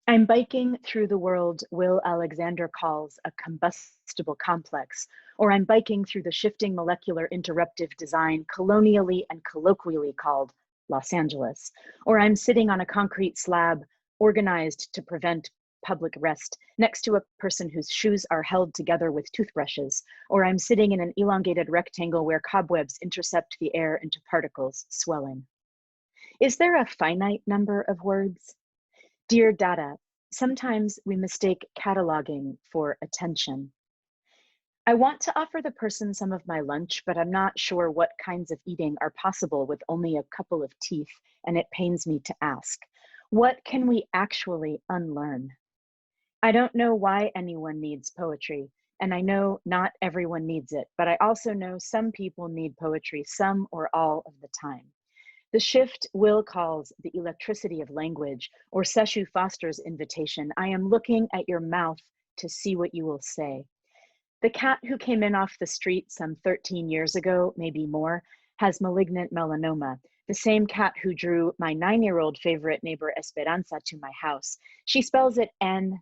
I'm biking through the world Will Alexander calls a combustible complex, or I'm biking through the shifting molecular interruptive design colonially and colloquially called Los Angeles, or I'm sitting on a concrete slab organized to prevent public rest next to a person whose shoes are held together with toothbrushes, or I'm sitting in an elongated rectangle where cobwebs intercept the air into particles swelling. Is there a finite number of words? Dear data, sometimes we mistake cataloging for attention. I want to offer the person some of my lunch, but I'm not sure what kinds of eating are possible with only a couple of teeth, and it pains me to ask. What can we actually unlearn? I don't know why anyone needs poetry, and I know not everyone needs it, but I also know some people need poetry some or all of the time. The shift Will calls the electricity of language, or Seshu Foster's invitation. I am looking at your mouth to see what you will say. The cat who came in off the street some 13 years ago, maybe more, has malignant melanoma. The same cat who drew my 9-year-old favorite neighbor Esperanza to my house. She spells it N-A-B-E-R.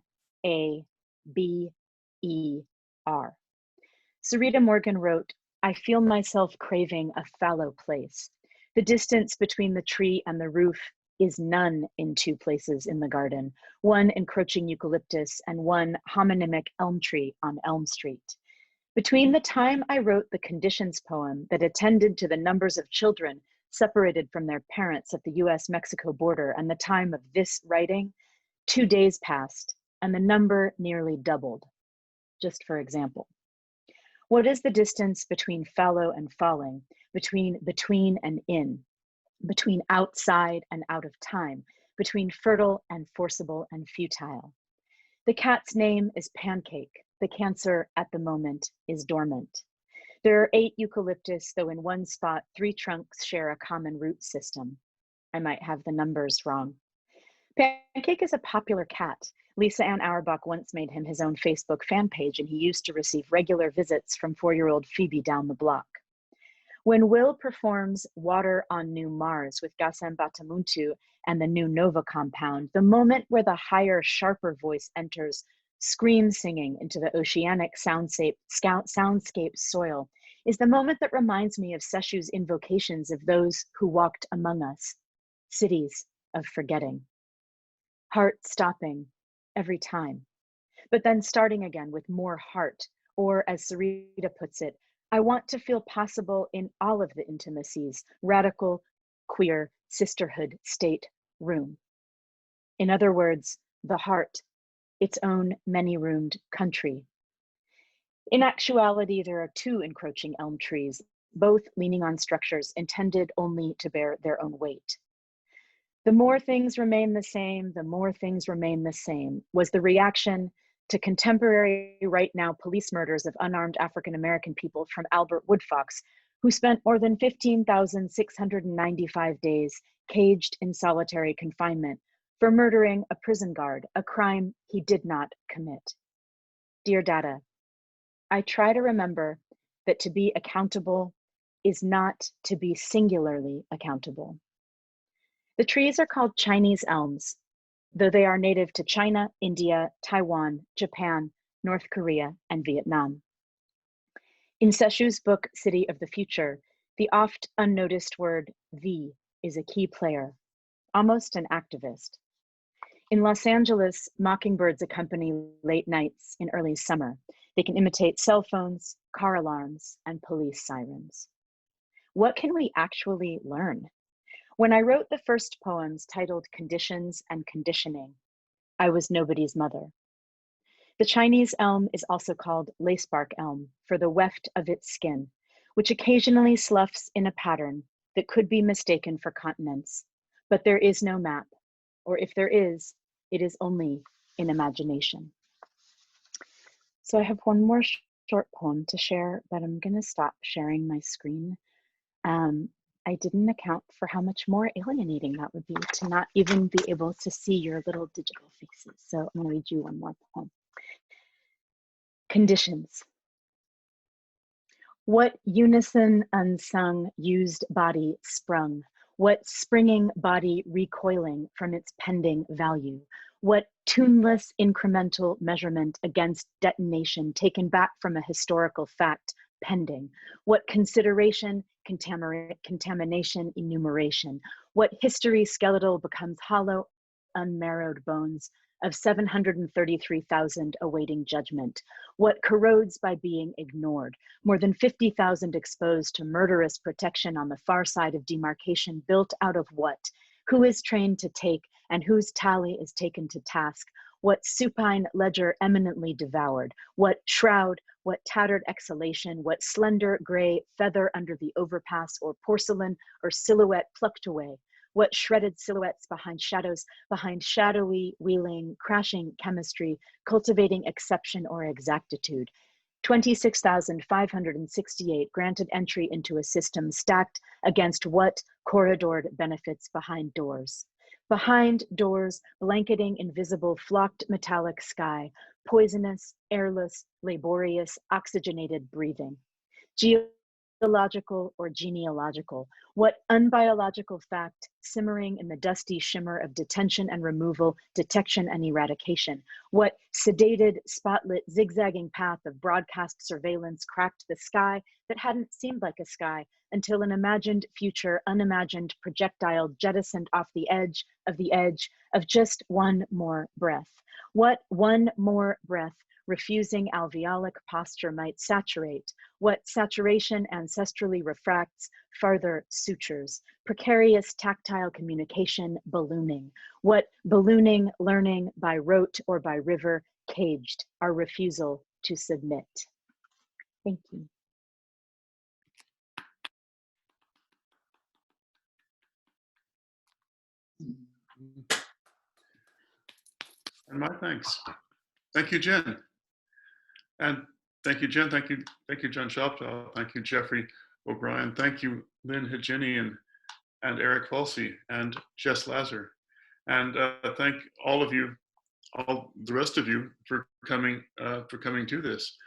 Sarita Morgan wrote, I feel myself craving a fallow place. The distance between the tree and the roof is none in 2 places in the garden, one encroaching eucalyptus and one homonymic elm tree on Elm Street. Between the time I wrote the conditions poem that attended to the numbers of children separated from their parents at the US-Mexico border and the time of this writing, 2 days passed and the number nearly doubled, just for example. What is the distance between fallow and falling, between and in, between outside and out of time, between fertile and forcible and futile? The cat's name is Pancake. The cancer at the moment is dormant. There are 8 eucalyptus, though in one spot, 3 trunks share a common root system. I might have the numbers wrong. Pancake is a popular cat. Lisa Ann Auerbach once made him his own Facebook fan page, and he used to receive regular visits from 4-year-old Phoebe down the block. When Will performs Water on New Mars with Gasem Batamuntu and the New Nova compound, the moment where the higher, sharper voice enters, scream singing into the oceanic soundscape soil, is the moment that reminds me of Seshu's invocations of those who walked among us, cities of forgetting. Heart stopping every time, but then starting again with more heart, or as Sarita puts it, I want to feel possible in all of the intimacies, radical, queer, sisterhood, state, room. In other words, the heart, its own many-roomed country. In actuality, there are 2 encroaching elm trees, both leaning on structures intended only to bear their own weight. The more things remain the same, the more things remain the same, was the reaction to contemporary right now police murders of unarmed African-American people from Albert Woodfox, who spent more than 15,695 days caged in solitary confinement for murdering a prison guard, a crime he did not commit. Dear Dada, I try to remember that to be accountable is not to be singularly accountable. The trees are called Chinese elms, though they are native to China, India, Taiwan, Japan, North Korea, and Vietnam. In Seshu's book, City of the Future, the oft unnoticed word "the" is a key player, almost an activist. In Los Angeles, mockingbirds accompany late nights in early summer. They can imitate cell phones, car alarms, and police sirens. What can we actually learn? When I wrote the first poems titled Conditions and Conditioning, I was nobody's mother. The Chinese elm is also called lacebark elm for the weft of its skin, which occasionally sloughs in a pattern that could be mistaken for continents. But there is no map, or if there is, it is only in imagination. So I have one more short poem to share, but I'm gonna stop sharing my screen. I didn't account for how much more alienating that would be to not even be able to see your little digital faces. So I'm gonna read you one more poem. Conditions. What unison unsung used body sprung? What springing body recoiling from its pending value? What tuneless incremental measurement against detonation taken back from a historical fact pending? What consideration, contamination, enumeration? What history skeletal becomes hollow, unmarrowed bones of 733,000 awaiting judgment? What corrodes by being ignored? More than 50,000 exposed to murderous protection on the far side of demarcation, built out of what? Who is trained to take and whose tally is taken to task? What supine ledger eminently devoured? What shroud, what tattered exhalation, what slender gray feather under the overpass, or porcelain or silhouette plucked away? What shredded silhouettes behind shadows, behind shadowy, wheeling, crashing chemistry, cultivating exception or exactitude? 26,568 granted entry into a system stacked against what corridored benefits behind doors? Behind doors, blanketing invisible flocked metallic sky, poisonous, airless, laborious, oxygenated breathing. Geological or genealogical? What unbiological fact simmering in the dusty shimmer of detention and removal, detection and eradication? What sedated, spotlit, zigzagging path of broadcast surveillance cracked the sky that hadn't seemed like a sky until an imagined future, unimagined projectile jettisoned off the edge of just one more breath? What one more breath refusing alveolic posture might saturate? What saturation ancestrally refracts farther sutures? Precarious tactile communication ballooning? What ballooning learning by rote or by river caged our refusal to submit? Thank you. And my thanks. Thank you, Jen. And thank you, Jen. Thank you, John Shoptaw. Thank you, Jeffrey O'Brien. Thank you, Lynn Hajinian and Eric Falsey and Jess Lazar. And thank all of you, all the rest of you, for coming to this.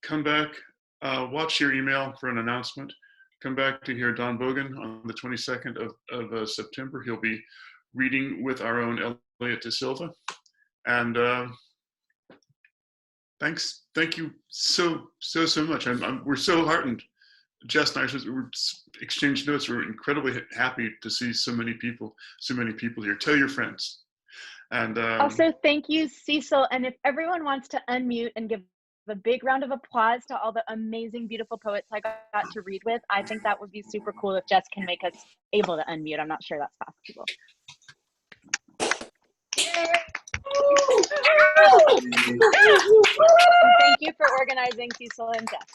Come back, watch your email for an announcement. Come back to hear Don Bogan on the 22nd of September. He'll be reading with our own Elliot De Silva. And thank you so much. We're so heartened. Jess and I exchanged notes. We're incredibly happy to see so many people here. Tell your friends. And also, thank you, Cecil. And if everyone wants to unmute and give a big round of applause to all the amazing, beautiful poets I got to read with, I think that would be super cool if Jess can make us able to unmute. I'm not sure that's possible. Thank you for organizing, Cecil and Jess.